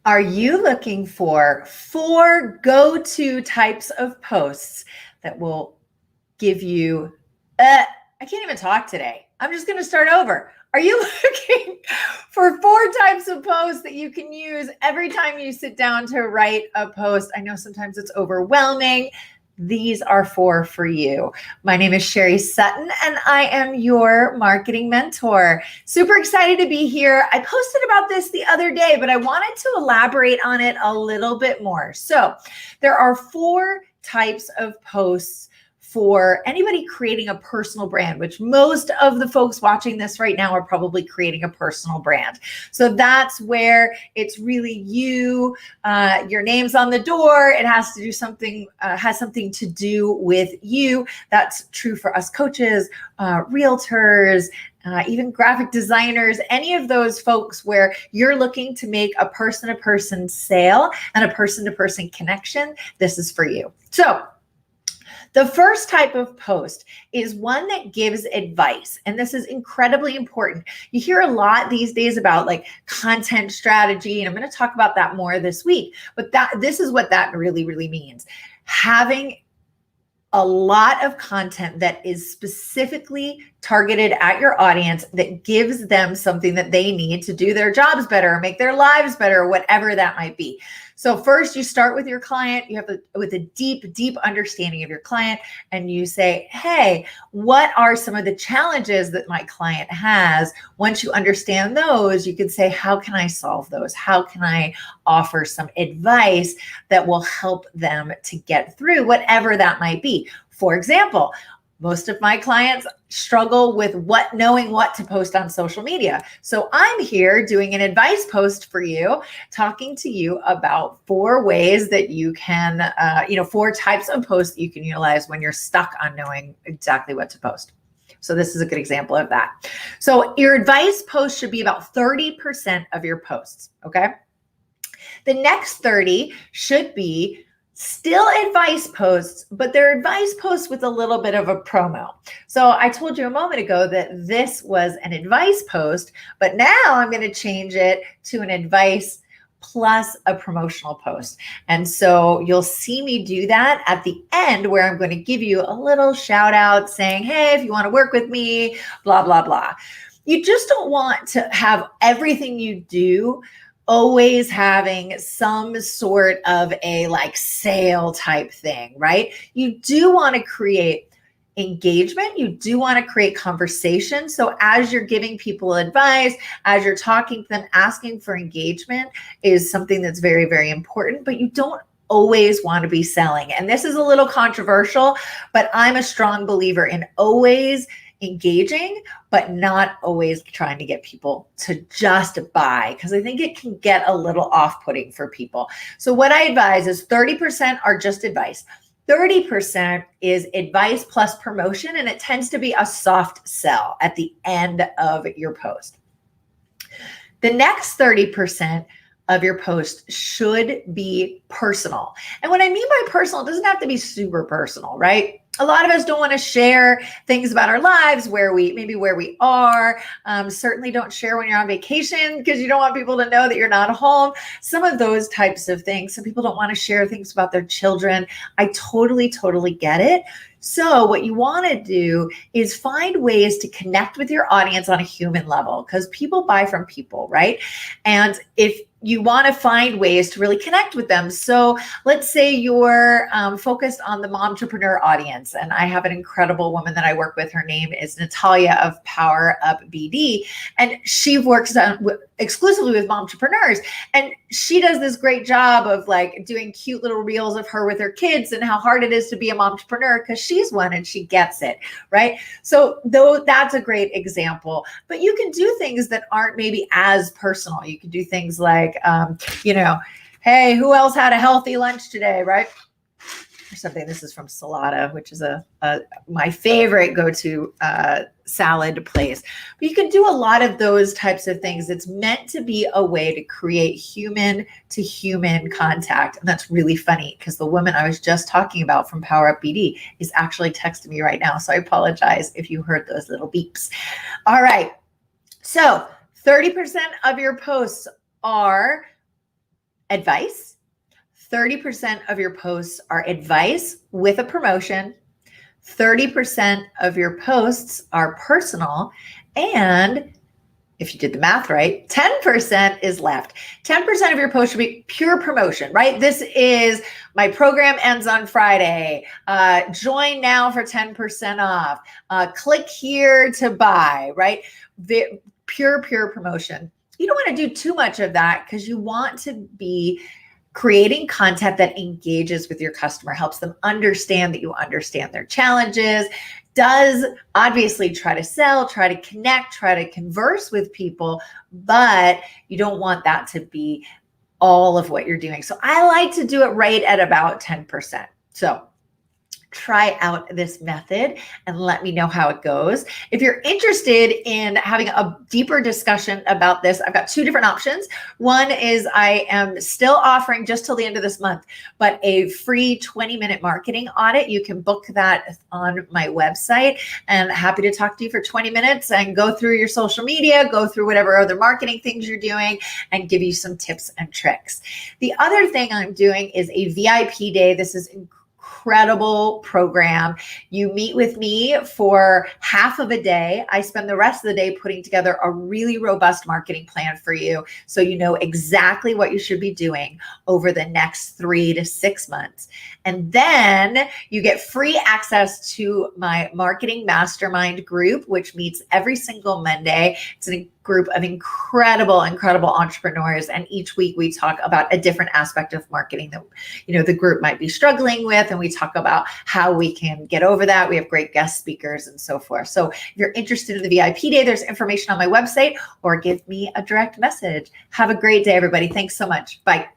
Are you looking for 4 go-to types of posts that will give you, I can't even talk today. I'm just going to start over. Are you looking for 4 types of posts that you can use every time you sit down to write a post? I know sometimes it's overwhelming. These are 4 for you. My name is Sherry Sutton, and I am your marketing mentor. Super excited to be here. I posted about this the other day, but I wanted to elaborate on it a little bit more. So there are 4 types of posts for anybody creating a personal brand, which most of the folks watching this right now are probably creating a personal brand. So that's where it's really you, your name's on the door. It has to do something, has something to do with you. That's true for us coaches, realtors, even graphic designers, any of those folks where you're looking to make a person-to-person sale and a person-to-person connection. This is for you. So the first type of post is one that gives advice, and this is incredibly important. You hear a lot these days about like content strategy, and I'm going to talk about that more this week, but this is what that really, really means. Having a lot of content that is specifically targeted at your audience that gives them something that they need to do their jobs better, or make their lives better, whatever that might be. So first you start with your client, you have with a deep, deep understanding of your client, and you say, hey, what are some of the challenges that my client has? Once you understand those, you can say, how can I solve those? How can I offer some advice that will help them to get through whatever that might be? For example, most of my clients struggle with knowing what to post on social media. So I'm here doing an advice post for you, talking to you about 4 ways that you can, 4 types of posts that you can utilize when you're stuck on knowing exactly what to post. So this is a good example of that. So your advice post should be about 30% of your posts, okay? The next 30 should be still advice posts, but they're advice posts with a little bit of a promo. So I told you a moment ago that this was an advice post, but now I'm going to change it to an advice plus a promotional post. And so you'll see me do that at the end, where I'm going to give you a little shout out saying, hey, if you want to work with me, blah, blah, blah. You just don't want to have everything you do always having some sort of a like sale type thing, right? You do want to create engagement. You do want to create conversation. So as you're giving people advice, as you're talking to them, asking for engagement is something that's very, very important, but you don't always want to be selling. And this is a little controversial, but I'm a strong believer in always engaging, but not always trying to get people to just buy, because I think it can get a little off-putting for people. So what I advise is 30% are just advice. 30% is advice plus promotion, and it tends to be a soft sell at the end of your post. The next 30% of your post should be personal. And what I mean by personal, it doesn't have to be super personal, right? A lot of us don't want to share things about our lives, where we are. Certainly don't share when you're on vacation, because you don't want people to know that you're not home. Some of those types of things. Some people don't want to share things about their children. I totally, totally get it. So what you want to do is find ways to connect with your audience on a human level, because people buy from people, right? And if you want to find ways to really connect with them. So let's say you're focused on the momtrepreneur audience, and I have an incredible woman that I work with. Her name is Natalia of Power Up BD, and she works exclusively with momtrepreneurs. And she does this great job of like doing cute little reels of her with her kids and how hard it is to be a momtrepreneur, because she's one and she gets it, right? So though that's a great example, but you can do things that aren't maybe as personal. You can do things like, hey, who else had a healthy lunch today, right? Or something. This is from Salata, which is my favorite go-to salad place. But you can do a lot of those types of things. It's meant to be a way to create human to human contact. And that's really funny, because the woman I was just talking about from Power Up BD is actually texting me right now. So I apologize if you heard those little beeps. All right. So 30% of your posts are advice. 30% of your posts are advice with a promotion. 30% of your posts are personal. And if you did the math right, 10% is left. 10% of your post should be pure promotion, right? This is my program ends on Friday. Join now for 10% off. Click here to buy, right? Pure promotion. You don't want to do too much of that because you want to be creating content that engages with your customer, helps them understand that you understand their challenges, does obviously try to sell, try to connect, try to converse with people, but you don't want that to be all of what you're doing. So I like to do it right at about 10%. So try out this method and let me know how it goes. If you're interested in having a deeper discussion about this, I've got two different options. One is I am still offering just till the end of this month, but a free 20-minute marketing audit. You can book that on my website, and happy to talk to you for 20 minutes and go through your social media, go through whatever other marketing things you're doing, and give you some tips and tricks. The other thing I'm doing is a VIP day. This is incredible program. You meet with me for half of a day. I spend the rest of the day putting together a really robust marketing plan for you so you know exactly what you should be doing over the next 3 to 6 months. And then you get free access to my marketing mastermind group, which meets every single Monday. It's a group of incredible entrepreneurs, and each week we talk about a different aspect of marketing that the group might be struggling with, and we talk about how we can get over that. We have great guest speakers and so forth. So if you're interested in the VIP day, there's information on my website, or give me a direct message. Have a great day, everybody. Thanks so much. Bye.